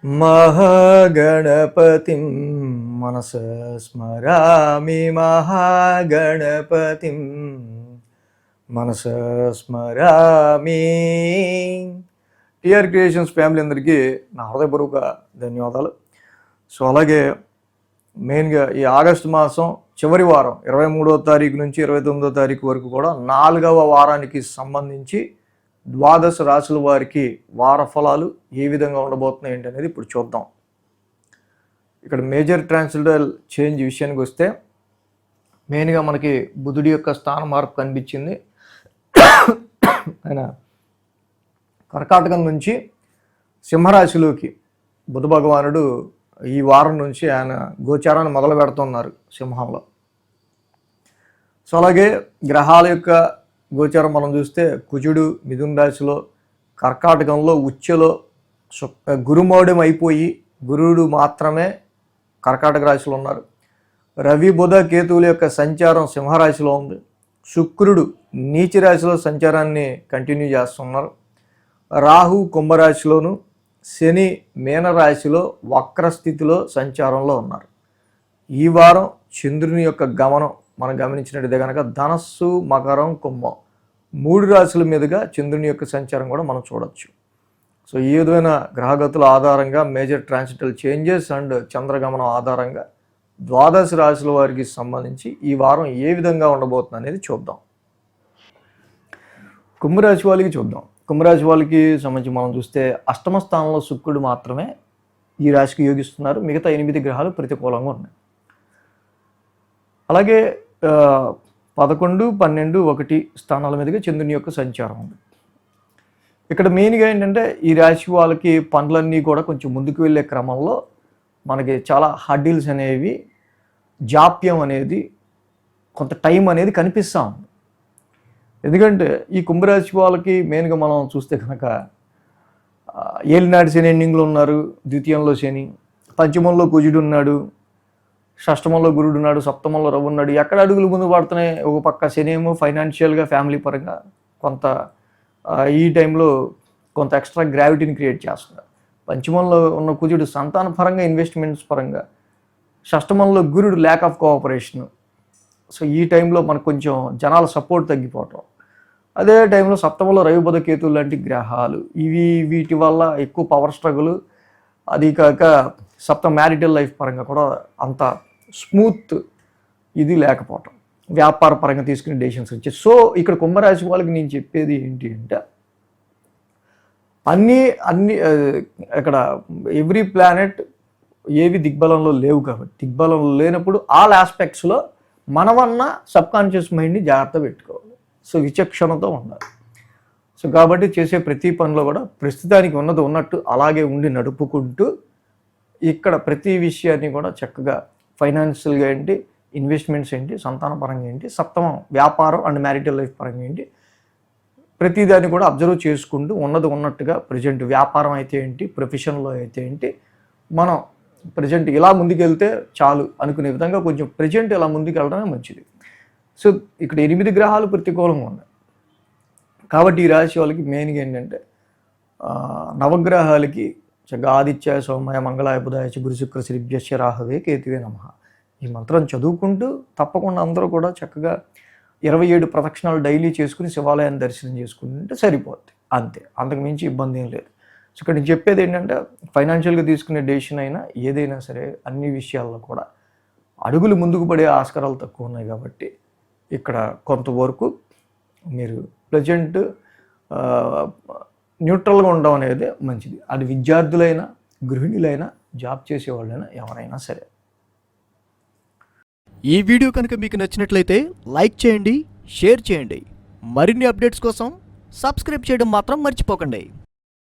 महागणपतिं मनसा स्मरामि महागणपतिं మనసా స్మరామి. TR creations family అందరికీ నా హృదయపూర్వక ధన్యవాదాలు. సో అలాగే మెయిన్గా ఈ ఆగస్టు మాసం చివరి వారం 23వ తారీఖు నుంచి 29వ తారీఖు వరకు కూడా 4వ వారానికి సంబంధించి ద్వాదశ రాశుల వారికి వార ఫలాలు ఏ విధంగా ఉండబోతున్నాయి ఏంటి అనేది ఇప్పుడు చూద్దాం. ఇక్కడ మేజర్ ట్రాన్సిటల్ చేంజ్ విషయానికి వస్తే మెయిన్గా మనకి బుధుడి యొక్క స్థాన మార్పు కనిపించింది. ఆయన కర్కాటకం నుంచి సింహరాశిలోకి బుధ భగవానుడు ఈ వారం నుంచి ఆయన గోచారాన్ని మొదలు పెడుతున్నారు సింహంలో. సో అలాగే గ్రహాల యొక్క గోచారం మనం చూస్తే కుజుడు మిథున రాశిలో, కర్కాటకంలో ఉచ్ఛలో గురుమౌఢ్యం అయిపోయి గురుడు మాత్రమే కర్కాటక రాశిలో ఉన్నారు. రవి బుధ కేతువుల యొక్క సంచారం సింహరాశిలో ఉంది. శుక్రుడు నీచ రాశిలో సంచారాన్ని కంటిన్యూ చేస్తున్నారు. రాహు కుంభరాశిలోను, శని మీనరాశిలో వక్రస్థితిలో సంచారంలో ఉన్నారు. ఈ వారం చంద్రుని యొక్క గమనం మనం గమనించినట్టు కనుక ధనస్సు మకరం కుంభం 3 రాశుల మీదుగా చంద్రుని యొక్క సంచారం కూడా మనం చూడొచ్చు. సో ఈ విధమైన గ్రహగతుల ఆధారంగా మేజర్ ట్రాన్సిటల్ చేంజెస్ అండ్ చంద్రగమనం ఆధారంగా ద్వాదశ రాశుల వారికి సంబంధించి ఈ వారం ఏ విధంగా ఉండబోతుంది అనేది చూద్దాం. కుంభరాశి వాళ్ళకి చూద్దాం. కుంభరాశి వాళ్ళకి సంబంధించి మనం చూస్తే అష్టమ స్థానంలో శుక్రుడు మాత్రమే ఈ రాశికి యోగిస్తున్నారు. మిగతా 8 గ్రహాలు ప్రతికూలంగా ఉన్నాయి. అలాగే 11, 12, 1 స్థానాల మీదుగా చంద్రుని యొక్క సంచారం ఉంది. ఇక్కడ మెయిన్గా ఏంటంటే ఈ రాశి వాళ్ళకి పనులన్నీ కూడా కొంచెం ముందుకు వెళ్ళే క్రమంలో మనకి చాలా హర్డిల్స్ అనేవి, జాప్యం అనేది, కొంత టైం అనేది కనిపిస్తూ ఉంది. ఎందుకంటే ఈ కుంభరాశి వాళ్ళకి మెయిన్గా మనం చూస్తే కనుక ఏలినాటి శని ఎండింగ్లో ఉన్నారు, ద్వితీయంలో శని, పంచమంలో కుజుడు ఉన్నాడు, షష్టమంలో గురుడు ఉన్నాడు, సప్తమంలో రవి ఉన్నాడు. ఎక్కడ అడుగులు ముందు పడుతున్నాయి? ఒక పక్క శని ఏమో ఫైనాన్షియల్గా ఫ్యామిలీ పరంగా కొంత ఈ టైంలో కొంత ఎక్స్ట్రా గ్రావిటీని క్రియేట్ చేస్తున్నారు. పంచమంలో ఉన్న కుజుడు సంతాన పరంగా, ఇన్వెస్ట్మెంట్స్ పరంగా, షష్టమంలో గురుడు ల్యాక్ ఆఫ్ కోఆపరేషన్. సో ఈ టైంలో మనకు కొంచెం జనాల సపోర్ట్ తగ్గిపోవటం. అదే టైంలో సప్తమంలో రవి బుధ కేతువులు లాంటి గ్రహాలు వీటి వల్ల ఎక్కువ పవర్ స్ట్రగుల్. అది కాక సప్త మ్యారిటల్ లైఫ్ పరంగా కూడా అంత స్మూత్ ఇది లేకపోవటం, వ్యాపార పరంగా తీసుకునే డెసిషన్స్ వచ్చాయి. సో ఇక్కడ కుంభరాశి వాళ్ళకి నేను చెప్పేది ఏంటి అంటే అన్నీ ఇక్కడ ఎవ్రీ ప్లానెట్ ఏవి దిగ్బలంలో లేవు కాబట్టి దిగ్బలంలో లేనప్పుడు ఆల్ ఆస్పెక్ట్స్లో మనమన్నా సబ్కాన్షియస్ మైండ్ని జాగ్రత్త పెట్టుకోవాలి. సో విచక్షణతో ఉండాలి. సో కాబట్టి చేసే ప్రతి పనిలో కూడా ప్రస్తుతానికి ఉన్నది ఉన్నట్టు అలాగే ఉండి నడుపుకుంటూ ఇక్కడ ప్రతి విషయాన్ని కూడా చక్కగా ఫైనాన్షియల్గా ఏంటి, ఇన్వెస్ట్మెంట్స్ ఏంటి, సంతాన పరంగా ఏంటి, సప్తమం వ్యాపారం అండ్ మ్యారిటల్ లైఫ్ పరంగా ఏంటి, ప్రతిదాన్ని కూడా అబ్జర్వ్ చేసుకుంటూ ఉన్నది ఉన్నట్టుగా ప్రజెంట్ వ్యాపారం అయితే ఏంటి, ప్రొఫెషన్లో అయితే ఏంటి, మనం ప్రజెంట్ ఇలా ముందుకెళ్తే చాలు అనుకునే విధంగా కొంచెం ప్రజెంట్ ఇలా ముందుకు వెళ్ళడమే మంచిది. సో ఇక్కడ 8 గ్రహాలు ప్రతికూలంగా ఉన్నాయి కాబట్టి ఈ రాశి వాళ్ళకి మెయిన్గా ఏంటంటే నవగ్రహాలకి చక్కగా ఆదిత్య సోమయ మంగళాయ బుధాయ గురు శుక్ర శ్రీభ్యస్య రాహవే కేతువే నమః ఈ మంత్రం చదువుకుంటూ తప్పకుండా అందరూ కూడా చక్కగా 27 ప్రదక్షిణాలు డైలీ చేసుకుని శివాలయాన్ని దర్శనం చేసుకుంటే సరిపోద్ది. అంతే, అంతకు మించి ఇబ్బంది ఏం లేదు. సో ఇక్కడ నేను చెప్పేది ఏంటంటే ఫైనాన్షియల్గా తీసుకునే డెసిషన్ అయినా ఏదైనా సరే అన్ని విషయాల్లో కూడా అడుగులు ముందుకు పడే ఆస్కారాలు తక్కువ ఉన్నాయి కాబట్టి ఇక్కడ కొంతవరకు మీరు ప్రజెంట్ న్యూట్రల్గా ఉండడం అనేది మంచిది. అది విద్యార్థులైనా, గృహిణులైనా, జాబ్ చేసేవాళ్ళైనా, ఎవరైనా సరే. ఈ వీడియో కనుక మీకు నచ్చినట్లయితే లైక్ చేయండి, షేర్ చేయండి. మరిన్ని అప్డేట్స్ కోసం సబ్స్క్రైబ్ చేయడం మాత్రం మర్చిపోకండి.